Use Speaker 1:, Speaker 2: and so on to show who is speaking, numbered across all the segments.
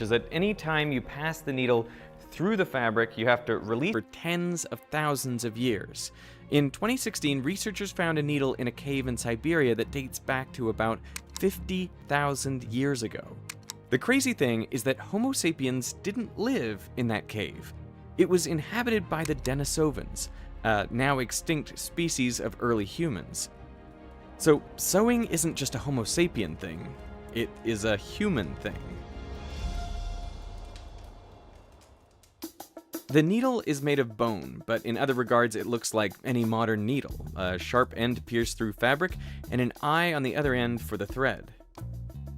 Speaker 1: Is that any time you pass the needle through the fabric, you have to release for tens of thousands of years. In 2016, researchers found a needle in a cave in Siberia that dates back to about 50,000 years ago. The crazy thing is that Homo sapiens didn't live in that cave. It was inhabited by the Denisovans, a now extinct species of early humans. So sewing isn't just a Homo sapien thing, it is a human thing. The needle is made of bone, but in other regards it looks like any modern needle, a sharp end pierced through fabric, and an eye on the other end for the thread.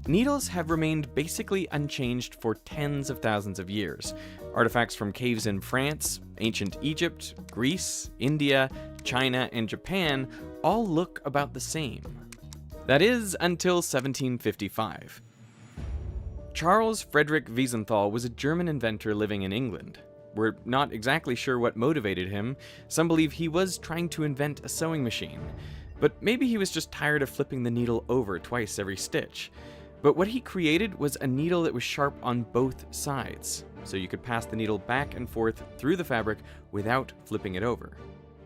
Speaker 1: Needles have remained basically unchanged for tens of thousands of years. Artifacts from caves in France, ancient Egypt, Greece, India, China, and Japan all look about the same. That is, until 1755. Charles Frederick Wiesenthal was a German inventor living in England. We're not exactly sure what motivated him. Some believe he was trying to invent a sewing machine, but maybe he was just tired of flipping the needle over twice every stitch. But what he created was a needle that was sharp on both sides, so you could pass the needle back and forth through the fabric without flipping it over.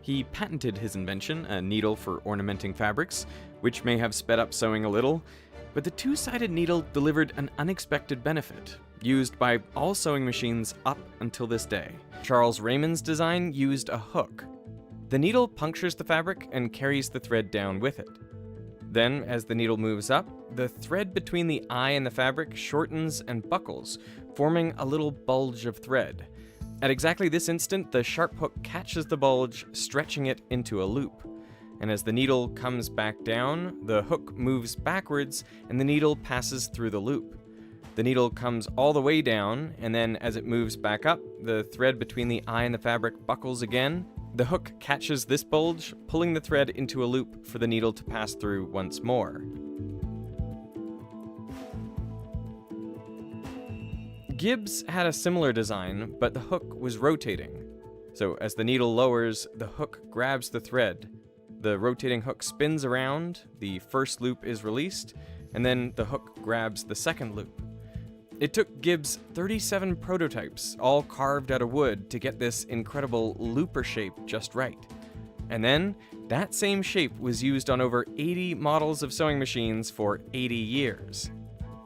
Speaker 1: He patented his invention, a needle for ornamenting fabrics, which may have sped up sewing a little, but the two-sided needle delivered an unexpected benefit, used by all sewing machines up until this day. Charles Raymond's design used a hook. The needle punctures the fabric and carries the thread down with it. Then, as the needle moves up, the thread between the eye and the fabric shortens and buckles, forming a little bulge of thread. At exactly this instant, the sharp hook catches the bulge, stretching it into a loop. And as the needle comes back down, the hook moves backwards and the needle passes through the loop. The needle comes all the way down, and then as it moves back up, the thread between the eye and the fabric buckles again. The hook catches this bulge, pulling the thread into a loop for the needle to pass through once more. Gibbs had a similar design, but the hook was rotating. So as the needle lowers, the hook grabs the thread. The rotating hook spins around, the first loop is released, and then the hook grabs the second loop. It took Gibbs 37 prototypes, all carved out of wood, to get this incredible looper shape just right. And then, that same shape was used on over 80 models of sewing machines for 80 years.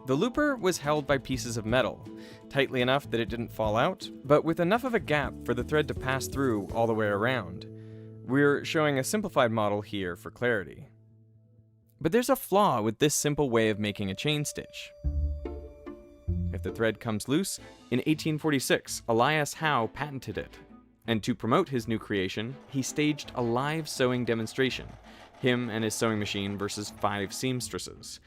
Speaker 1: The looper was held by pieces of metal, tightly enough that it didn't fall out, but with enough of a gap for the thread to pass through all the way around. We're showing a simplified model here for clarity. But there's a flaw with this simple way of making a chain stitch. If the thread comes loose, in 1846, Elias Howe patented it. And to promote his new creation, he staged a live sewing demonstration, him and his sewing machine versus 5 seamstresses.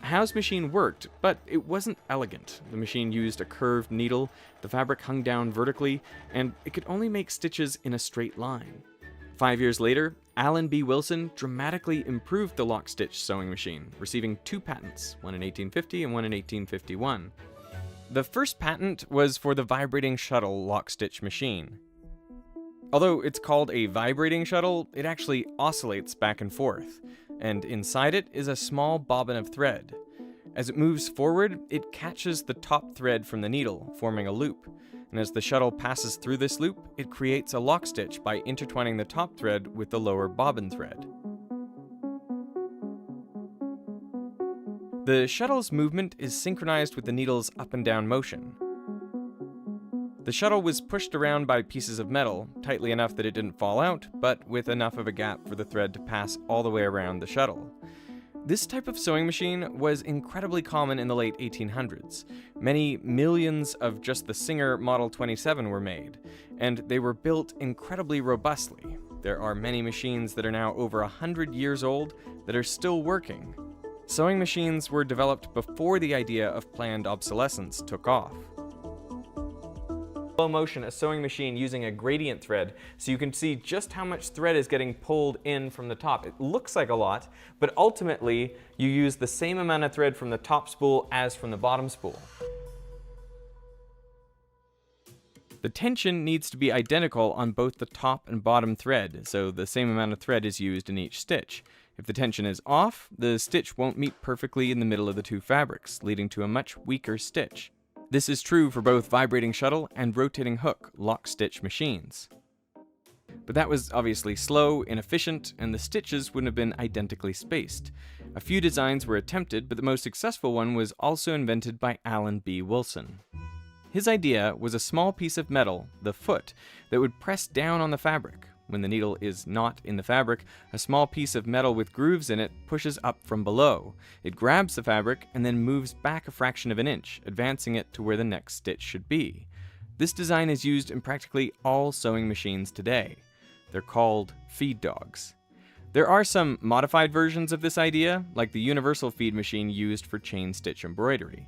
Speaker 1: Howe's machine worked, but it wasn't elegant. The machine used a curved needle, the fabric hung down vertically, and it could only make stitches in a straight line. 5 years later, Allen B. Wilson dramatically improved the lock-stitch sewing machine, receiving 2 patents, one in 1850 and one in 1851. The first patent was for the vibrating shuttle lock-stitch machine. Although it's called a vibrating shuttle, it actually oscillates back and forth, and inside it is a small bobbin of thread. As it moves forward, it catches the top thread from the needle, forming a loop, and as the shuttle passes through this loop, it creates a lock stitch by intertwining the top thread with the lower bobbin thread. The shuttle's movement is synchronized with the needle's up and down motion. The shuttle was pushed around by pieces of metal, tightly enough that it didn't fall out, but with enough of a gap for the thread to pass all the way around the shuttle. This type of sewing machine was incredibly common in the late 1800s. Many millions of just the Singer Model 27 were made, and they were built incredibly robustly. There are many machines that are now over 100 years old that are still working. Sewing machines were developed before the idea of planned obsolescence took off. Slow motion, a sewing machine using a gradient thread, so you can see just how much thread is getting pulled in from the top. It looks like a lot, but ultimately you use the same amount of thread from the top spool as from the bottom spool. The tension needs to be identical on both the top and bottom thread, so the same amount of thread is used in each stitch. If the tension is off, the stitch won't meet perfectly in the middle of the two fabrics, leading to a much weaker stitch. This is true for both vibrating shuttle and rotating hook lock-stitch machines. But that was obviously slow, inefficient, and the stitches wouldn't have been identically spaced. A few designs were attempted, but the most successful one was also invented by Alan B. Wilson. His idea was a small piece of metal, the foot, that would press down on the fabric. When the needle is not in the fabric, a small piece of metal with grooves in it pushes up from below. It grabs the fabric and then moves back a fraction of an inch, advancing it to where the next stitch should be. This design is used in practically all sewing machines today. They're called feed dogs. There are some modified versions of this idea, like the universal feed machine used for chain stitch embroidery.